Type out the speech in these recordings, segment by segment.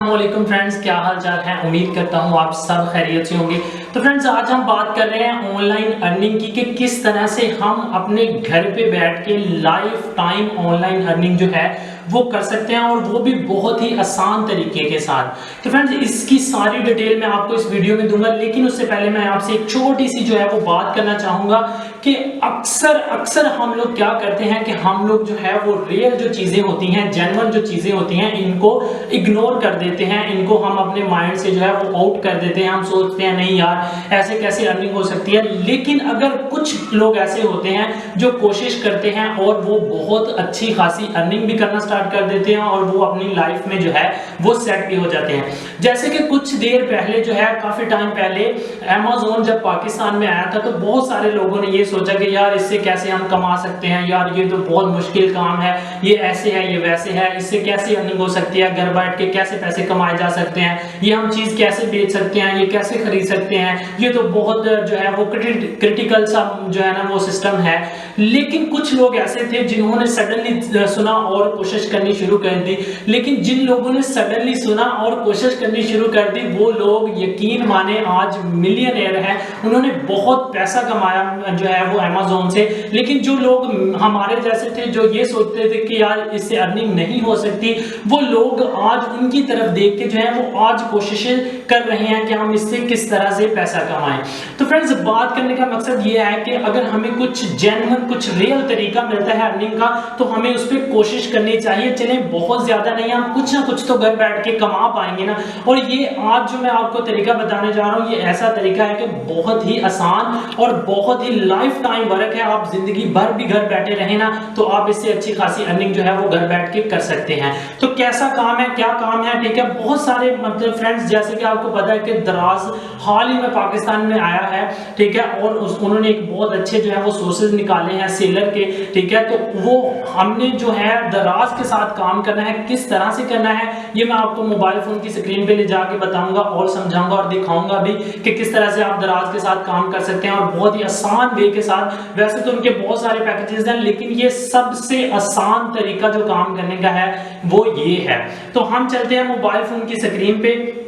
अस्सलामुअलैकुम फ्रेंड्स, क्या हाल चाल है। उम्मीद करता हूँ आप सब खैरियत से होंगे। तो फ्रेंड्स, आज हम बात कर रहे हैं ऑनलाइन अर्निंग की कि किस तरह से हम अपने घर पे बैठ के लाइफ टाइम ऑनलाइन अर्निंग जो है वो कर सकते हैं, और वो भी बहुत ही आसान तरीके के साथ। तो फ्रेंड्स, इसकी सारी डिटेल मैं आपको इस वीडियो में दूंगा, लेकिन उससे पहले मैं आपसे एक छोटी सी जो है वो बात करना चाहूंगा कि अक्सर हम लोग क्या करते हैं कि हम लोग जो है वो रियल जो चीजें होती हैं, जेन्युइन जो चीजें होती हैं, इनको इग्नोर कर देते हैं, इनको हम अपने माइंड से जो है वो आउट कर देते हैं। हम सोचते हैं नहीं यार, ऐसे कैसे अर्निंग हो सकती है। लेकिन अगर कुछ लोग ऐसे होते हैं जो कोशिश करते हैं और वो बहुत अच्छी खासी अर्निंग भी करना स्टार्ट कर देते हैं, और वो अपनी लाइफ में जो है वो सेट भी हो जाते हैं। जैसे कि कुछ देर पहले जो है, काफी टाइम पहले Amazon जब पाकिस्तान में आया था, तो बहुत सारे लोगों ने ये सोचा कि यार इससे कैसे हम कमा सकते हैं, यार ये तो बहुत मुश्किल काम है, ये ऐसे है ये वैसे है, इससे कैसे अर्निंग हो सकती है, घर बैठ के कैसे पैसे कमाए जा सकते हैं, ये हम चीज कैसे बेच सकते हैं, ये कैसे खरीद सकते हैं, ये तो बहुत जो है वो क्रिटिकल सा जो है ना वो सिस्टम है। लेकिन कुछ लोग ऐसे थे जिन्होंने सडनली सुना और कोशिश करनी शुरू कर दी। लेकिन जिन लोगों ने सडनली सुना और कोशिश करनी शुरू कर दी, वो लोग यकीन माने आज मिलियनेयर हैं। उन्होंने बहुत पैसा कमाया जो है वो Amazon से। लेकिन जो लोग हमारे जैसे थे, जो ये सोचते थे कि यार इससे अर्निंग नहीं हो सकती, वो लोग आज उनकी तरफ देख के जो है वो आज कोशिशें कर रहे हैं कि हम इससे किस तरह से पैसा कमाएं। तो फ्रेंड्स, बात करने का मकसद ये है कि अगर हमें कुछ जेन्युइन, कुछ रियल तरीका मिलता है अर्निंग का, तो हमें उस पर कोशिश करनी चाहिए। चले बहुत ज्यादा नहीं, हम कुछ ना कुछ तो घर बैठ के कमा पाएंगे ना। और ये आज जो मैं आपको तरीका बताने जा रहा हूँ, ये ऐसा तरीका है कि बहुत ही आसान और बहुत ही लाइफ टाइम वर्क है। आप जिंदगी भर भी घर बैठे रहे ना, तो आप इससे अच्छी खासी अर्निंग जो है वो घर बैठ के कर सकते हैं। तो कैसा काम है, क्या काम है, ठीक है। बहुत सारे मतलब फ्रेंड्स, जैसे कि आपको पता है कि दराज हाल ही में पाकिस्तान में आया है, ठीक है, और उन्होंने एक बहुत अच्छे जो है वो सोर्सेज निकाले हैं सेलर के, ठीक है। तो वो हमने जो है दराज के साथ काम करना है, किस तरह से करना है, ये मैं आपको मोबाइल फोन की स्क्रीन पे ले जाके बताऊंगा और समझाऊंगा और दिखाऊंगा भी कि किस तरह से आप दराज के साथ काम कर सकते हैं, और बहुत ही आसान वे के साथ। वैसे तो उनके बहुत सारे पैकेजेस हैं, लेकिन ये सबसे आसान तरीका जो काम करने का है वो ये है। तो हम चलते हैं मोबाइल फोन की स्क्रीन पे,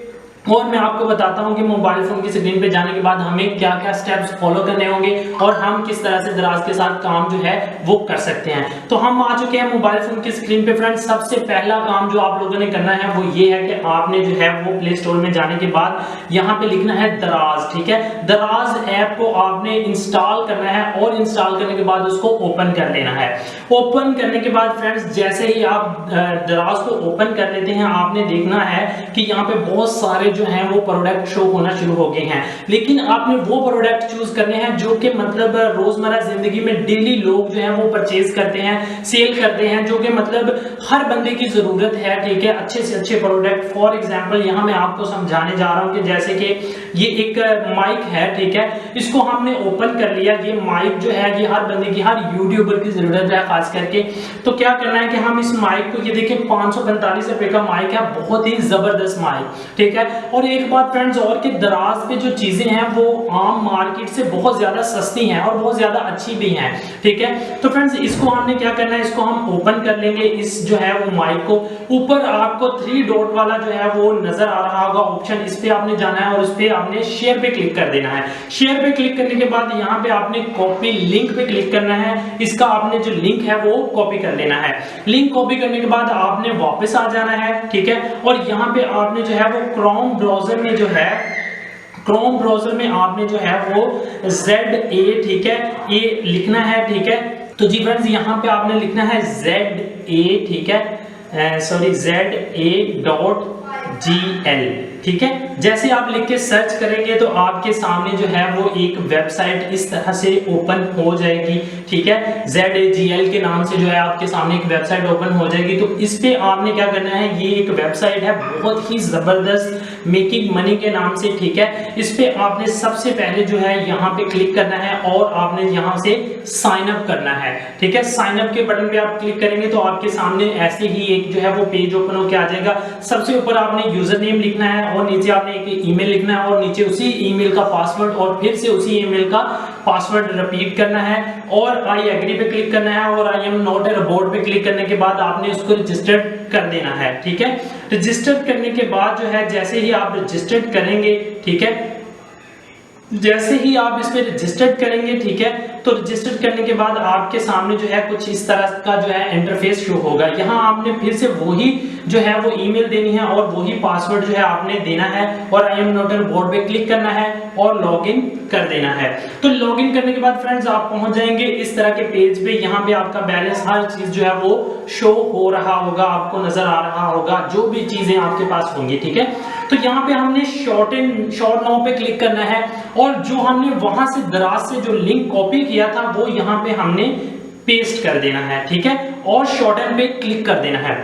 और मैं आपको बताता हूं कि मोबाइल फोन की स्क्रीन पे जाने के बाद हमें क्या क्या स्टेप्स फॉलो करने होंगे, और हम किस तरह से दराज के साथ काम जो है वो कर सकते हैं। तो हम आ चुके हैं मोबाइल फोन की स्क्रीन पे। फ्रेंड्स, सबसे पहला काम जो आप लोगों ने करना है वो ये है कि आपने जो है वो प्ले स्टोर में जाने के बाद यहाँ पे लिखना है दराज, ठीक है। दराज ऐप को आपने इंस्टॉल करना है, और इंस्टॉल करने के बाद उसको ओपन कर लेना है। ओपन करने के बाद फ्रेंड्स, जैसे ही आप दराज को ओपन कर लेते हैं, आपने देखना है कि यहाँ पे बहुत सारे जो हैं वो प्रोडक्ट शो होना शुरू हो गए हैं। लेकिन आपने वो प्रोडक्ट चूज करने हैं जो कि मतलब रोजमर्रा जिंदगी में डेली लोग जो हैं वो परचेज करते हैं, सेल करते हैं, जो कि मतलब हर बंदे की जरूरत है, ठीक है। अच्छे से अच्छे प्रोडक्ट। फॉर एग्जांपल यहाँ मैं आपको समझाने जा रहा हूँ कि जैसे कि ये एक माइक है, ठीक है। इसको हमने ओपन कर लिया। ये माइक जो है ये हर बंदे की, हर यूट्यूबर की जरूरत है खास करके। तो क्या करना है कि हम इस माइक को, ये देखिए 545 रुपए का माइक है, बहुत ही जबरदस्त माइक, ठीक है। और एक बात फ्रेंड्स और, कि दराज पे जो चीजें हैं वो आम मार्केट से बहुत ज्यादा सस्ती हैं और बहुत ज्यादा अच्छी भी हैं, ठीक है। तो फ्रेंड्स, इसको हमने क्या करना है, इसको हम ओपन कर लेंगे। इस जो है वो माइक को, ऊपर आपको 3 डॉट वाला जो है वो नजर आ रहा होगा ऑप्शन, इस पे आपने जाना है, और इस पे आपने शेयर पे क्लिक कर देना है। शेयर पे क्लिक करने के बाद यहाँ पे आपने कॉपी लिंक पे क्लिक करना है। इसका आपने जो लिंक है वो कॉपी कर लेना है। लिंक कॉपी करने के बाद आपने वापस आ जाना है, ठीक है। और यहाँ पे आपने जो है वो क्रोम ब्राउजर में जो है, क्रोम ब्राउजर में आपने जो है वो ZA, ठीक है, ये लिखना है, ठीक है। तो जी फ्रेंड्स, यहाँ पे आपने लिखना है ZA, ठीक है, सॉरी ZA.GL, ठीक है। जैसे आप लिख के सर्च करेंगे तो आपके सामने जो है वो एक वेबसाइट इस तरह से ओपन हो जाएगी, ठीक है। ZAGL के नाम से जो है आपके सामने एक वेबसाइट ओपन हो जाएगी। तो इस पे आपने क्या करना है, ये एक वेबसाइट है बहुत ही जबरदस्त, मेकिंग मनी के नाम से, ठीक है। इस पे आपने सबसे पहले जो है यहाँ पे क्लिक करना है, और आपने यहाँ से साइन अप करना है, ठीक है। साइन अप के बटन पे आप क्लिक करेंगे तो आपके सामने ऐसे ही एक जो है वो पेज ओपन होकर आ जाएगा। सबसे ऊपर आपने यूजर नेम लिखना है, और नीचे आपने एक ईमेल लिखना है, और नीचे उसी ईमेल का पासवर्ड, और फिर से उसी ईमेल का पासवर्ड रिपीट करना है, और आई एग्री पे क्लिक करना है, और I am not a robot पे क्लिक करने के बाद आपने उसको रजिस्टर्ड कर देना है, ठीक है। रजिस्टर करने के बाद जो है जैसे ही आप रजिस्टर्ड करेंगे, ठीक है, जैसे ही आप इस पे रजिस्टर्ड करेंगे, ठीक है, तो रजिस्टर करने के बाद आपके सामने जो है कुछ इस तरह का जो है इंटरफेस शो होगा। यहाँ आपने फिर से वही जो है वो ईमेल देनी है और वही पासवर्ड जो है आपने देना है और I am not on board पे क्लिक करना है और लॉगिन कर देना है। तो लॉगिन करने के बाद फ्रेंड्स आप पहुंच जाएंगे इस तरह के पेज पे। यहाँ पे आपका बैलेंस हर चीज जो है वो शो हो रहा होगा, आपको नजर आ रहा होगा, जो भी चीजें आपके पास होंगी, ठीक है। तो यहाँ पे हमने शॉर्ट नाउ पे क्लिक करना है और जो हमने वहां से दराज से जो लिंक कॉपी किया था वो यहाँ पे हमने पेस्ट कर देना है, ठीक है, और शॉर्टन पे क्लिक कर देना है।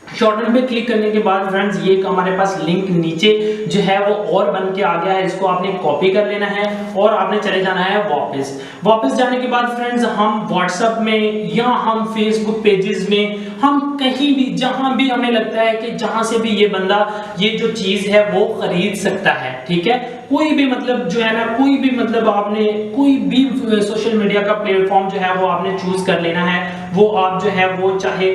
शॉर्टन पे क्लिक करने के बाद फ्रेंड्स ये हमारे पास लिंक नीचे जो है वो और बन के आ गया है, इसको आपने कॉपी कर लेना है और आपने चले जाना है वापस जाने के बाद फ्रेंड्स हम व्हाट्सएप में या हम फेसबुक पेजेस में, हम कहीं भी जहां भी हमें लगता है कि जहां से भी ये बंदा ये जो चीज है वो खरीद सकता है, ठीक है, कोई भी मतलब जो है ना, कोई भी मतलब आपने कोई भी सोशल मीडिया का प्लेटफॉर्म जो है वो आपने चूज कर लेना है। वो आप जो है वो चाहे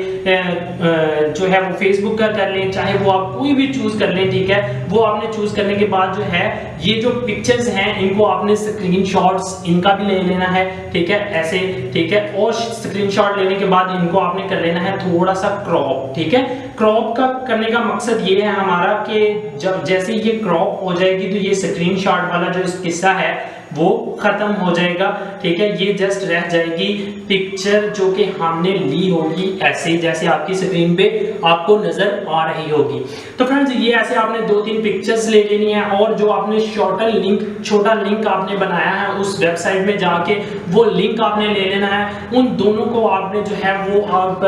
जो है वो फेसबुक का कर लें, चाहे वो आप कोई भी चूज कर लें, ठीक है। वो आपने चूज करने के बाद जो है ये जो पिक्चर्स हैं इनको आपने स्क्रीनशॉट्स इनका भी ले लेना है, ठीक है, ऐसे, ठीक है, और स्क्रीनशॉट लेने के बाद इनको आपने कर लेना है थोड़ा सा क्रॉप, ठीक है। क्रॉप का करने का मकसद ये है हमारा कि जब जैसे ये क्रॉप हो जाएगी तो ये स्क्रीनशॉट वाला जो किस्सा है वो खत्म हो जाएगा, ठीक है। ये जस्ट रह जाएगी पिक्चर जो कि हमने ली होगी ऐसे जैसे आपकी स्क्रीन पे आपको नजर आ रही होगी। तो फ्रेंड्स ये ऐसे आपने 2-3 पिक्चर्स ले लेनी है और जो आपने छोटा लिंक आपने बनाया है उस वेबसाइट में जाके वो लिंक आपने ले लेना है। उन दोनों को आपने जो है वो आप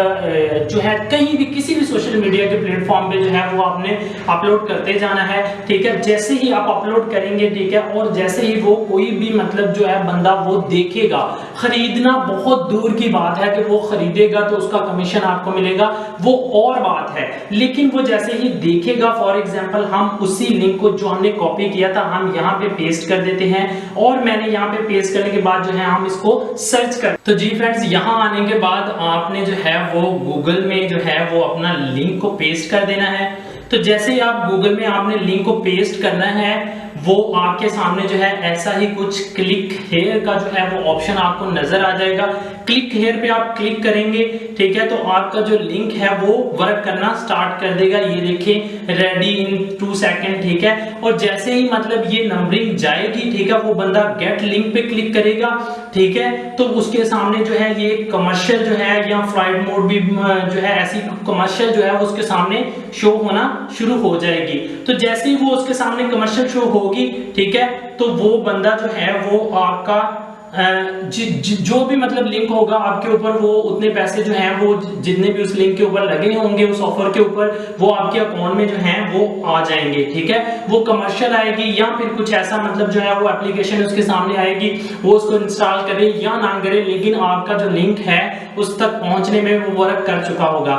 जो है कहीं भी किसी भी सोशल मीडिया के प्लेटफॉर्म पे जो है वो आपने अपलोड करते जाना है, ठीक है। जैसे ही आप अपलोड करेंगे, ठीक है, और जैसे ही वो कोई भी मतलब जो है बंदा वो देखेगा, खरीदना बहुत दूर की बात है कि वो खरीदेगा तो उसका कमीशन आपको मिलेगा, वो और बात है, लेकिन वो जैसे ही देखेगा, फॉर एग्जांपल हम उसी लिंक को जो हमने कॉपी किया था हम यहाँ पे पेस्ट कर देते हैं और मैंने यहाँ पे पेस्ट करने के बाद जो है हम इसको सर्च कर। तो जी फ्रेंड्स यहाँ आने के बाद आपने जो है वो गूगल में जो है वो अपना लिंक को पेस्ट कर देना है। तो जैसे ही आप गूगल में आपने लिंक को पेस्ट करना है वो आपके सामने जो है ऐसा ही कुछ क्लिक हेयर का जो है वो ऑप्शन आपको नजर आ जाएगा। क्लिक हेयर पे आप क्लिक करेंगे, ठीक है, तो आपका जो लिंक है वो वर्क करना स्टार्ट कर देगा। ये देखिए रेडी इन 2 सेकंड, ठीक है। और जैसे ही मतलब ये नंबरिंग जाएगी, ठीक है, वो बंदा गेट लिंक पे क्लिक करेगा, ठीक है, तो उसके सामने जो है ये कमर्शियल जो है या फ्लाइट मोड भी जो है ऐसी कमर्शियल जो है उसके सामने शो होना शुरू हो जाएगी। तो जैसे ही वो उसके सामने कमर्शियल शो होगी, ठीक है, तो वो बंदा जो है वो आपका जो भी मतलब लिंक होगा आपके ऊपर वो उतने पैसे जो हैं वो जितने भी उस लिंक के ऊपर लगे होंगे उस ऑफर के ऊपर वो आपके अकाउंट में जो हैं वो आ जाएंगे, ठीक है। वो कमर्शियल आएगी या फिर कुछ ऐसा मतलब जो है वो एप्लीकेशन उसके सामने आएगी, वो उसको इंस्टॉल करे या ना करे, लेकिन आपका जो लिंक है उस तक पहुंचने में वो वर्क कर चुका होगा।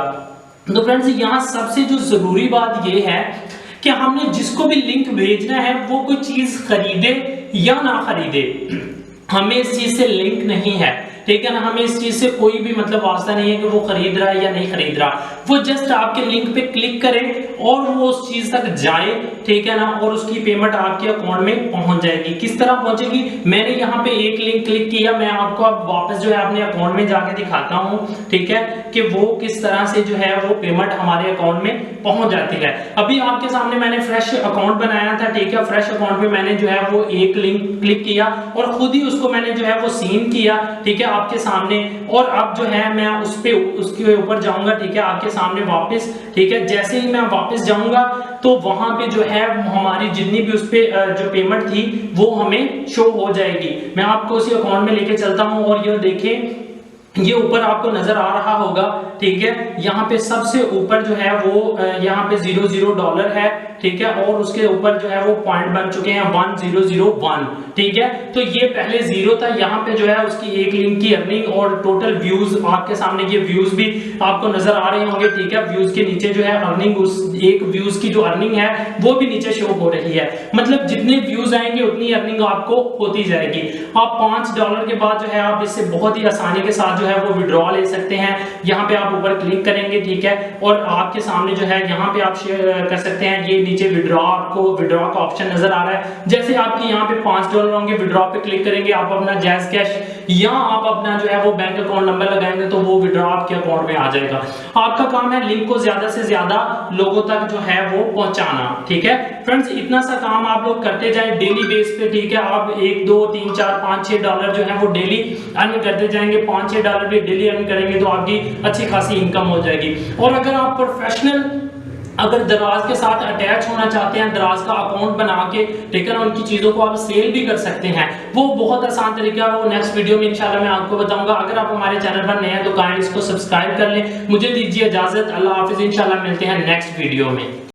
तो फ्रेंड्स यहाँ सबसे जो जरूरी बात ये है कि हमने जिसको भी लिंक भेजना है वो कोई चीज खरीदे या ना खरीदे, हमें इस चीज से लिंक नहीं है, ठीक है ना। हमें इस चीज से कोई भी मतलब वास्ता नहीं है कि वो खरीद रहा है या नहीं खरीद रहा। वो जस्ट आपके लिंक पे क्लिक करे और वो उस चीज तक जाए, ठीक है ना, और उसकी पेमेंट आपके अकाउंट में पहुंच जाएगी। किस तरह पहुंचेगी, मैंने यहाँ पे एक लिंक क्लिक किया, मैं आपको अब वापस जो है अपने अकाउंट में जाके दिखाता हूँ, ठीक है, कि वो किस तरह से जो है वो पेमेंट हमारे अकाउंट में पहुंच जाती है। अभी आपके सामने मैंने फ्रेश अकाउंट बनाया था, ठीक है। फ्रेश अकाउंट में मैंने जो है वो एक लिंक क्लिक किया और खुद ही उसको मैंने जो है वो सीन किया, ठीक है, आपके सामने। और अब जो है मैं उसके ऊपर जाऊंगा, ठीक है, आपके सामने वापस, ठीक है। जैसे ही मैं वापस जाऊंगा तो वहां पे जो है हमारी जितनी भी उस पे जो पेमेंट थी वो हमें शो हो जाएगी। मैं आपको उसी अकाउंट में लेके चलता हूं और ये देखें, ये ऊपर आपको नजर आ रहा होगा, ठीक है। यहाँ पे सबसे ऊपर जो है वो यहाँ पे $0 है, ठीक है, और उसके ऊपर जो है वो पॉइंट बन चुके हैं 1001, ठीक है। तो ये पहले 0 था, यहाँ पे जो है उसकी एक लिंक की अर्निंग और टोटल व्यूज आपके सामने, ये व्यूज भी आपको नजर आ रहे होंगे, ठीक है। व्यूज के नीचे जो है अर्निंग, उस एक व्यूज की जो अर्निंग है वो भी नीचे शो हो रही है। मतलब जितने व्यूज आएंगे उतनी अर्निंग आपको होती जाएगी। आप $5 के बाद जो है आप इससे बहुत ही आसानी के साथ जो है वो विड्रॉ ले सकते हैं। यहाँ पे आप आप ऊपर क्लिक करेंगे, ठीक है, और आपके सामने जो है यहाँ पे आप शेयर कर सकते हैं, ये नीचे विड्रॉ, आपको विड्रॉ का ऑप्शन नजर आ रहा है। जैसे आपके यहाँ पे $5 होंगे, विड्रॉ पे क्लिक करेंगे, आप अपना जैज़ कैश या आप अपना जो है वो बैंक अकाउंट नंबर लगाएंगे तो वो विड्रॉ आपके अकाउंट में आ जाएगा। आपका काम है लिंक को ज्यादा से ज्यादा लोगों तक जो है वो पहुंचाना, ठीक है फ्रेंड्स। इतना सा काम आप लोग करते जाए डेली बेस पे, ठीक है। आप 1 2 3 4 5 6 डॉलर जो है वो डेली अर्न करते जाएंगे। 5 6 डॉलर भी डेली अर्न करेंगे तो आपकी अच्छी खासी इनकम हो जाएगी। और अगर आप प्रोफेशनल अगर दराज के साथ अटैच होना चाहते हैं, दराज का अकाउंट बना के, ठीक है ना, उनकी चीजों को आप सेल भी कर सकते हैं। वो बहुत आसान तरीका है, वो नेक्स्ट वीडियो में इंशाल्लाह मैं आपको बताऊंगा। अगर आप हमारे चैनल पर नए हैं तो काइंडली इसको सब्सक्राइब कर लें। मुझे दीजिए इजाजत, अल्लाह हाफिज, इंशाल्लाह मिलते हैं नेक्स्ट वीडियो में।